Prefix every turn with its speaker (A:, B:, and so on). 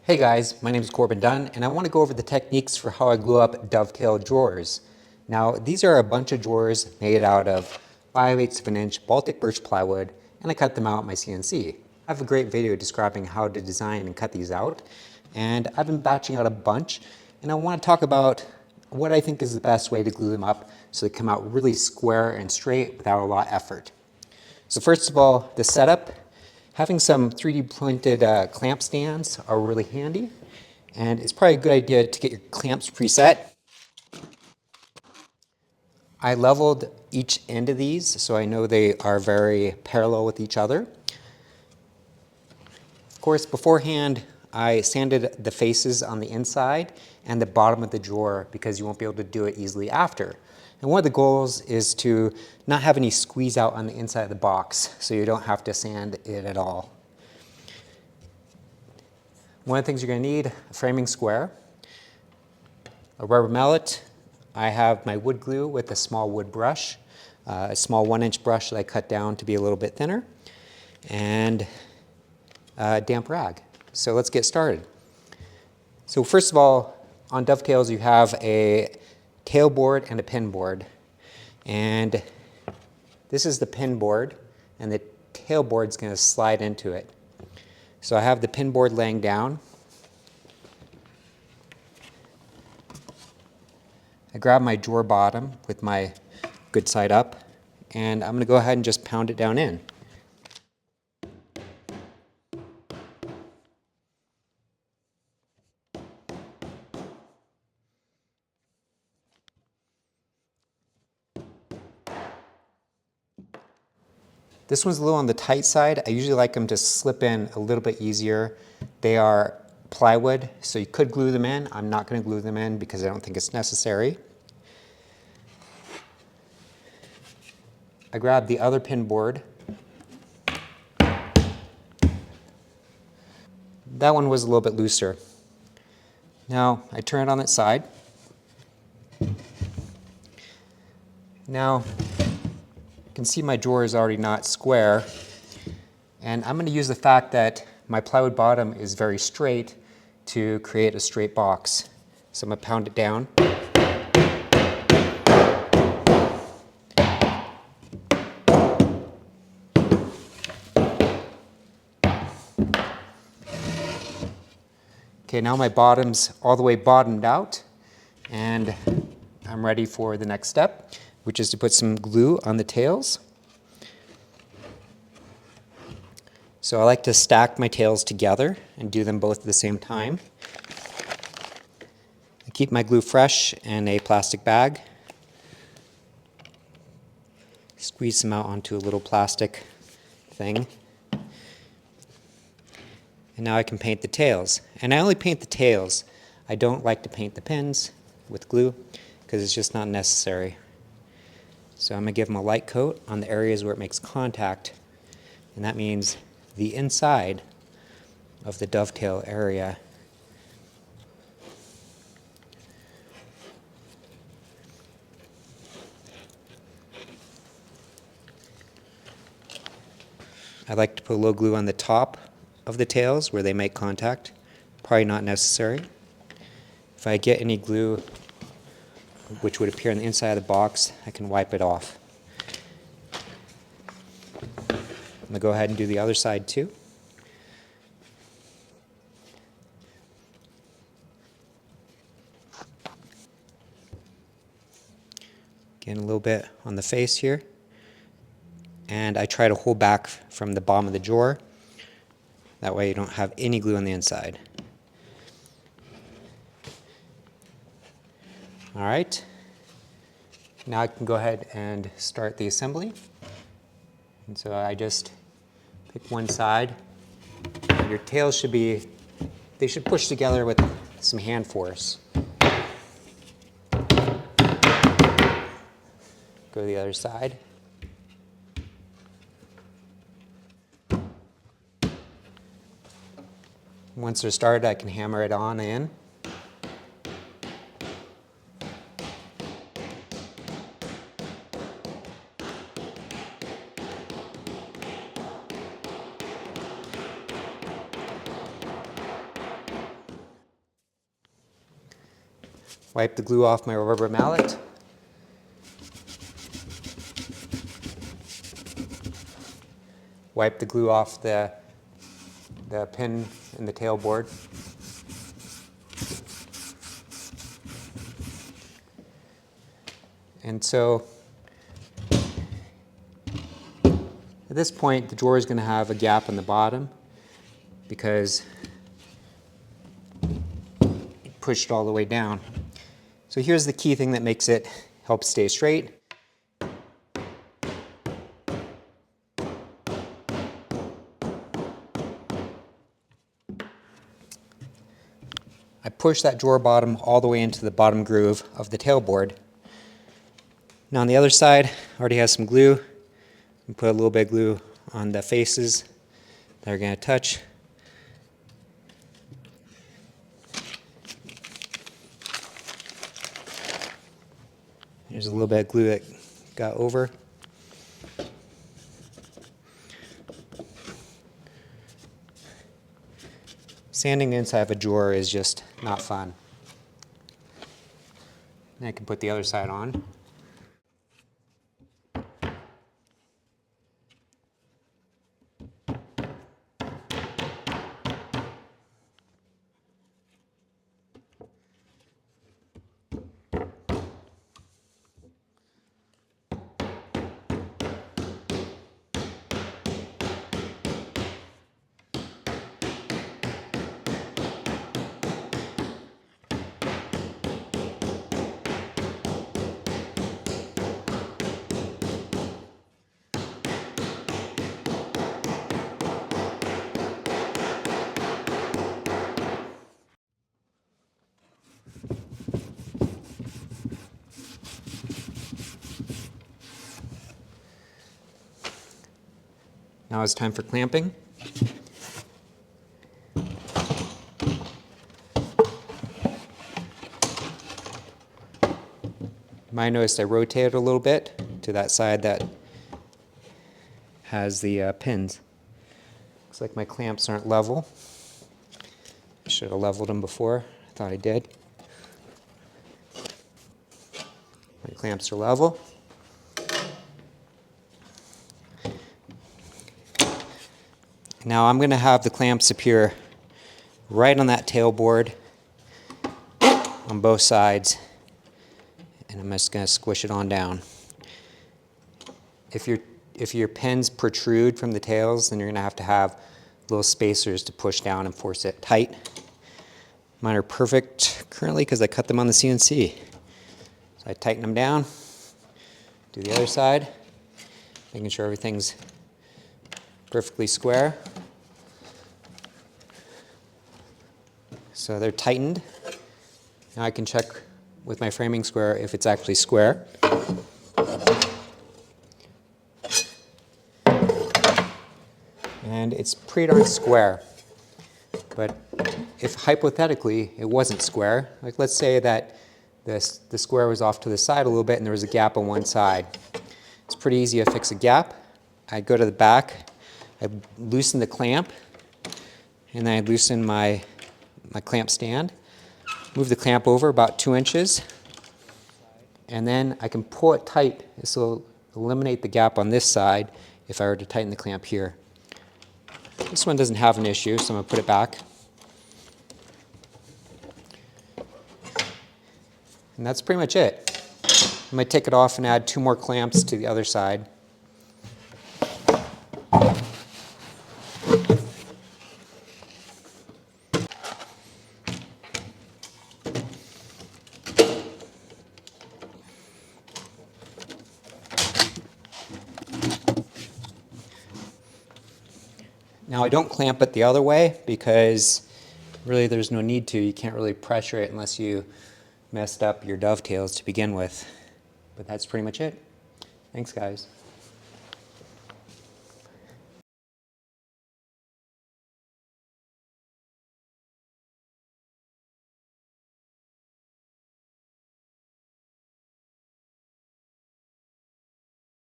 A: Hey guys, my name is Corbin Dunn and I want to go over the techniques for how I glue up dovetail drawers. Now these are a bunch of drawers made out of 5/8 of an inch Baltic birch plywood, and I cut them out with my CNC. I have a great video describing how to design and cut these out, and I've been batching out a bunch, and I want to talk about what I think is the best way to glue them up so they come out really square and straight without a lot of effort. So first of all, the setup. Having some 3D printed clamp stands are really handy, and it's probably a good idea to get your clamps preset. I leveled each end of these so I know they are very parallel with each other. Of course, beforehand, I sanded the faces on the inside and the bottom of the drawer because you won't be able to do it easily after. And one of the goals is to not have any squeeze out on the inside of the box so you don't have to sand it at all. One of the things you're going to need: a framing square, a rubber mallet. I have my wood glue with a small wood brush, a small 1-inch brush that I cut down to be a little bit thinner, and a damp rag. So let's get started. So first of all, on dovetails you have a tail board and a pin board. And this is the pin board, and the tail board is going to slide into it. So I have the pin board laying down. I grab my drawer bottom with my good side up, and I'm going to go ahead and just pound it down in. This one's a little on the tight side. I usually like them to slip in a little bit easier. They are plywood, so you could glue them in. I'm not going to glue them in because I don't think it's necessary. I grab the other pin board. That one was a little bit looser. Now I turn it on its side. Now you can see my drawer is already not square, and I'm going to use the fact that my plywood bottom is very straight to create a straight box. So I'm going to pound it down. Okay, now my bottom's all the way bottomed out, and I'm ready for the next step, which is to put some glue on the tails. So I like to stack my tails together and do them both at the same time. I keep my glue fresh in a plastic bag. Squeeze them out onto a little plastic thing. And now I can paint the tails. And I only paint the tails. I don't like to paint the pins with glue because it's just not necessary. So I'm going to give them a light coat on the areas where it makes contact, and that means the inside of the dovetail area. I like to put a little glue on the top of the tails where they make contact. Probably not necessary. If I get any glue which would appear on the inside of the box, I can wipe it off. I'm going to go ahead and do the other side too. Again, a little bit on the face here. And I try to hold back from the bottom of the drawer. That way you don't have any glue on the inside. All right. Now I can go ahead and start the assembly. And so I just pick one side. And your tails should they should push together with some hand force. Go to the other side. Once they're started, I can hammer it on in. Wipe the glue off my rubber mallet. Wipe the glue off the pin in the tailboard. And so at this point, the drawer is going to have a gap in the bottom because it pushed all the way down. So here's the key thing that makes it help stay straight. I push that drawer bottom all the way into the bottom groove of the tailboard. Now on the other side, already has some glue. And put a little bit of glue on the faces that are going to touch. There's a little bit of glue that got over. Sanding the inside of a drawer is just not fun. And I can put the other side on. Now it's time for clamping. You might notice I rotated a little bit to that side that has the pins. Looks like my clamps aren't level. I should have leveled them before. I thought I did. My clamps are level. Now I'm going to have the clamps appear right on that tailboard on both sides, and I'm just going to squish it on down. If your pins protrude from the tails, then you're going to have little spacers to push down and force it tight. Mine are perfect currently because I cut them on the CNC. So I tighten them down, do the other side, making sure everything's perfectly square. So they're tightened. Now I can check with my framing square if it's actually square. And it's pretty darn square. But if hypothetically it wasn't square, like let's say that the square was off to the side a little bit and there was a gap on one side. It's pretty easy to fix a gap. I go to the back, I loosen the clamp, and then I loosen my clamp stand. Move the clamp over about 2 inches, and then I can pull it tight. This will eliminate the gap on this side if I were to tighten the clamp here. This one doesn't have an issue, so I'm going to put it back. And that's pretty much it. I might take it off and add 2 more clamps to the other side. Now I don't clamp it the other way because really there's no need to. You can't really pressure it unless you messed up your dovetails to begin with. But that's pretty much it. Thanks, guys.